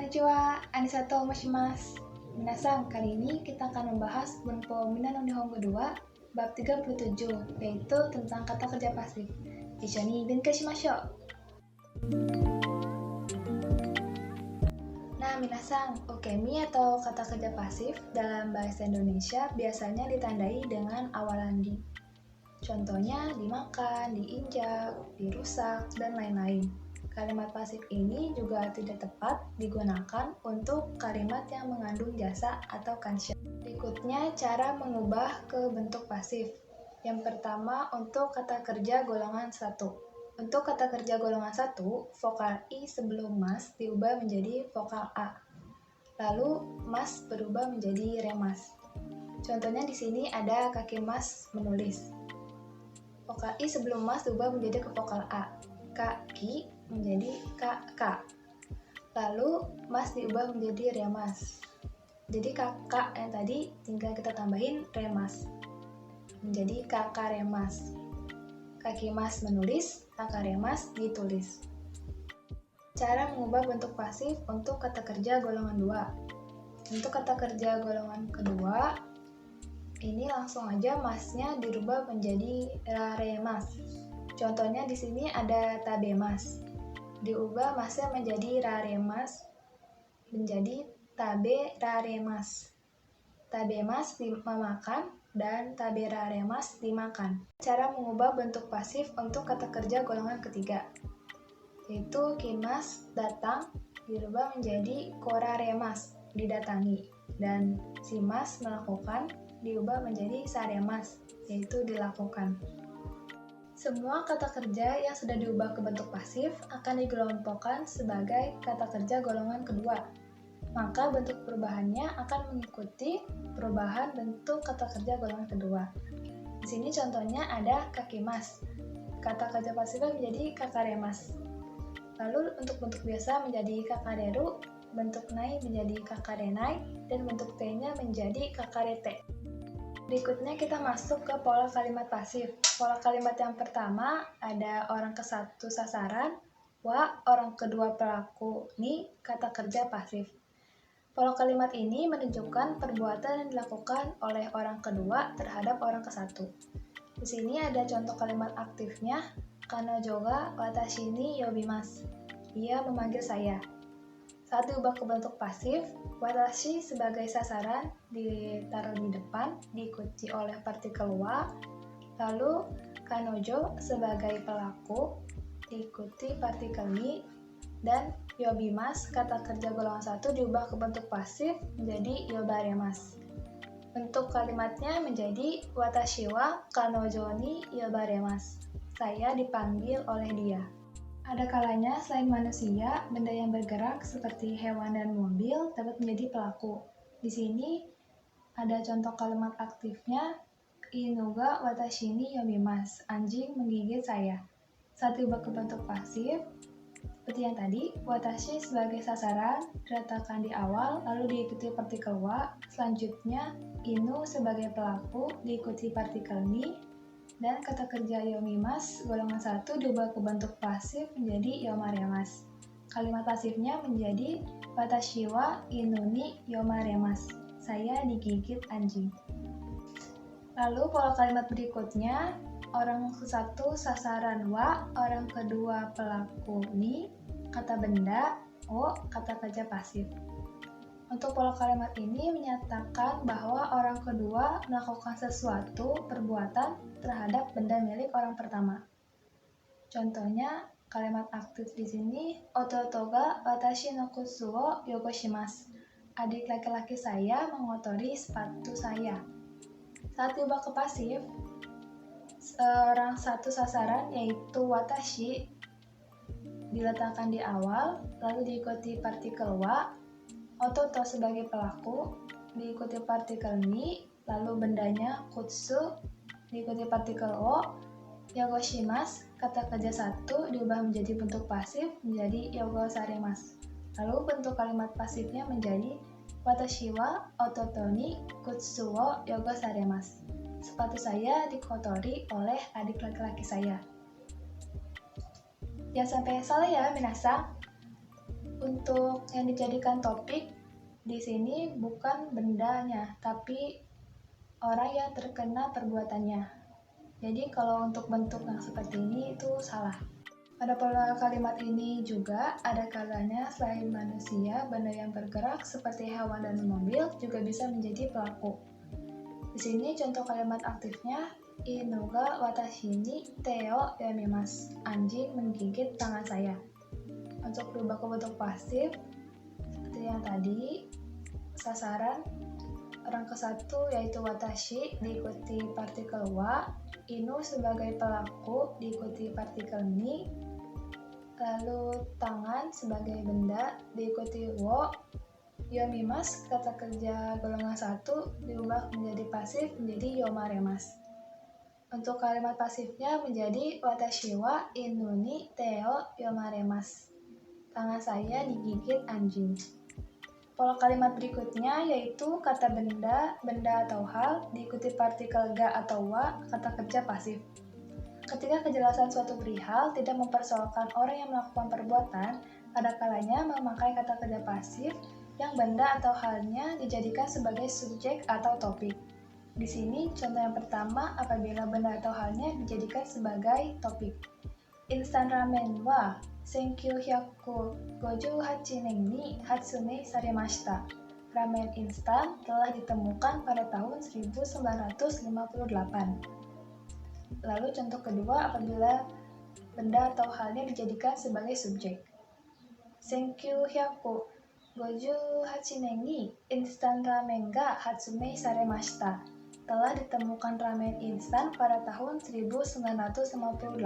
Konnichiwa, Anisato moshimasu. Minasan, kali ini kita akan membahas Bunpo Mina no Nihongo 2, bab 37, yaitu tentang kata kerja pasif. Ishou benkyou shimashou. Nah, minasan, ukemi atau kata kerja pasif dalam bahasa Indonesia biasanya ditandai dengan awalan di. Contohnya dimakan, diinjak, dirusak, dan lain-lain. Kalimat pasif ini juga tidak tepat digunakan untuk kalimat yang mengandung jasa atau kansha. Berikutnya cara mengubah ke bentuk pasif. Yang pertama untuk kata kerja golongan 1. Untuk kata kerja golongan 1, vokal I sebelum mas diubah menjadi vokal A. Lalu mas berubah menjadi remas. Contohnya di sini ada kaki mas menulis. Vokal I sebelum mas diubah menjadi ke vokal A. Kaki menjadi K. Lalu mas diubah menjadi remas. Jadi kakak yang tadi tinggal kita tambahin remas. Menjadi kakak remas. Kaki mas menulis, kakak remas ditulis. Cara mengubah bentuk pasif untuk kata kerja golongan 2. Untuk kata kerja golongan kedua, ini langsung aja masnya dirubah menjadi raremas. Contohnya di sini ada tabemas. Diubah masnya menjadi raremas menjadi tabe raremas. Tabemas memakan dan tabe raremas dimakan. Cara mengubah bentuk pasif untuk kata kerja golongan ketiga, yaitu kimas datang dirubah menjadi koraremas didatangi, dan simas melakukan diubah menjadi saremas, yaitu dilakukan. Semua kata kerja yang sudah diubah ke bentuk pasif akan dikelompokkan sebagai kata kerja golongan kedua. Maka bentuk perubahannya akan mengikuti perubahan bentuk kata kerja golongan kedua. Di sini contohnya ada kakimas. Kata kerja pasifnya menjadi kakaremas. Lalu untuk bentuk biasa menjadi kakareru, bentuk nai menjadi kakarenai, dan bentuk t-nya menjadi kakarete. Berikutnya kita masuk ke pola kalimat pasif. Pola kalimat yang pertama ada orang ke-1 sasaran, wa orang kedua pelaku, ni kata kerja pasif. Pola kalimat ini menunjukkan perbuatan yang dilakukan oleh orang kedua terhadap orang ke-1. Di sini ada contoh kalimat aktifnya, kanojo ga watashi ni yobimasu. Dia memanggil saya. Saat diubah ke bentuk pasif, watashi sebagai sasaran ditaruh di depan, diikuti oleh partikel wa, lalu kanojo sebagai pelaku, diikuti partikel ni, dan yobimas, kata kerja golongan 1 diubah ke bentuk pasif menjadi yobaremas. Bentuk kalimatnya menjadi watashi wa kanojo ni yobaremas. Saya dipanggil oleh dia. Ada kalanya selain manusia, benda yang bergerak seperti hewan dan mobil dapat menjadi pelaku. Di sini ada contoh kalimat aktifnya, inu ga watashi ni yomimasu. Anjing menggigit saya. Saat diubah ke bentuk pasif, seperti yang tadi, watashi sebagai sasaran diletakkan di awal, lalu diikuti partikel wa. Selanjutnya, inu sebagai pelaku diikuti partikel ni, dan kata kerja yomimas golongan 1 diubah ke bentuk pasif menjadi yomaremas. Kalimat pasifnya menjadi watashi wa inu ni yomaremas. Saya digigit anjing. Lalu pola kalimat berikutnya, orang ke-1 sasaran wa, orang kedua pelaku ni, kata benda, o kata kerja pasif. Untuk pola kalimat ini menyatakan bahwa orang kedua melakukan sesuatu perbuatan terhadap benda milik orang pertama. Contohnya kalimat aktif di sini, ototo ga watashi no kutsu wo yogoshimasu. Adik laki-laki saya mengotori sepatu saya. Saat diubah ke pasif, orang satu sasaran yaitu watashi diletakkan di awal, lalu diikuti partikel wa. Ototo sebagai pelaku, diikuti partikel ni, lalu bendanya kutsu, diikuti partikel o. Yogoshimasu, kata kerja 1 diubah menjadi bentuk pasif menjadi yogosaremas. Lalu bentuk kalimat pasifnya menjadi watashi wa ototo ni kutsu wo yogosaremas. Sepatu saya dikotori oleh adik laki-laki saya. Jangan sampai salah ya, minasan. Untuk yang dijadikan topik di sini bukan bendanya, tapi orang yang terkena perbuatannya. Jadi kalau untuk bentuk yang seperti ini itu salah. Pada pola kalimat ini juga ada kalanya selain manusia, benda yang bergerak seperti hewan dan mobil juga bisa menjadi pelaku. Di sini contoh kalimat aktifnya, Inu ga watashi ni te o yamimasu. Anjing menggigit tangan saya. Untuk berubah ke bentuk pasif, seperti yang tadi, sasaran orang ke satu yaitu watashi diikuti partikel wa, inu sebagai pelaku diikuti partikel ni, lalu tangan sebagai benda diikuti wo, yomimas kata kerja golongan 1 diubah menjadi pasif menjadi yomaremas. Untuk kalimat pasifnya menjadi watashi wa inu ni te o yomaremas. Tangan saya digigit anjing. Pola kalimat berikutnya yaitu kata benda, benda atau hal, diikuti partikel ga atau wa, kata kerja pasif. Ketika kejelasan suatu perihal tidak mempersoalkan orang yang melakukan perbuatan, ada kalanya memakai kata kerja pasif yang benda atau halnya dijadikan sebagai subjek atau topik. Di sini contoh yang pertama apabila benda atau halnya dijadikan sebagai topik. Instan ramen wa 1958 年に発明されました. Ramen instan telah ditemukan pada tahun 1958. Lalu contoh kedua apabila benda atau halnya dijadikan sebagai subjek. 1958年に instan ramen ga 発明されました. Telah ditemukan ramen instan pada tahun 1958.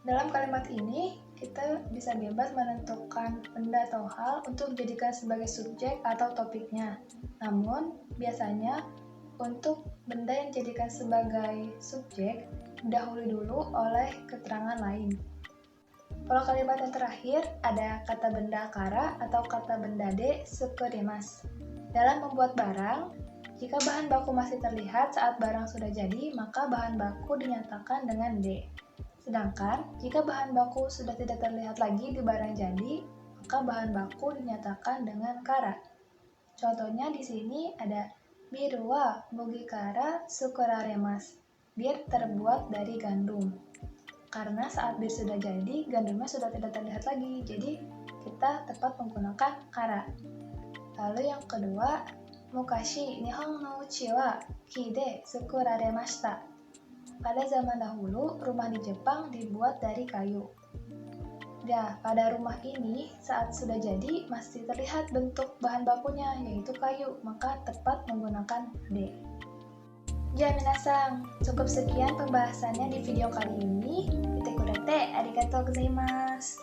Dalam kalimat ini, kita bisa bebas menentukan benda atau hal untuk dijadikan sebagai subjek atau topiknya. Namun, biasanya untuk benda yang dijadikan sebagai subjek, didahului dulu oleh keterangan lain. Pola kalimat yang terakhir ada kata benda kara atau kata benda de sukurimas. Dalam membuat barang, jika bahan baku masih terlihat saat barang sudah jadi, maka bahan baku dinyatakan dengan de. Sedangkan, jika bahan baku sudah tidak terlihat lagi di barang jadi, maka bahan baku dinyatakan dengan kara. Contohnya di sini ada biru wa mugi kara sukuraremas. Bir terbuat dari gandum. Karena saat bir sudah jadi, gandumnya sudah tidak terlihat lagi, jadi kita tepat menggunakan kara. Lalu yang kedua, mukashi nihon no uchi wa ki de sukuraremashita. Pada zaman dahulu, rumah di Jepang dibuat dari kayu. Nah, pada rumah ini, saat sudah jadi, masih terlihat bentuk bahan bakunya, yaitu kayu, maka tepat menggunakan D. Ya, minasan, cukup sekian pembahasannya di video kali ini. Ite kurete, arigatou gozaimasu.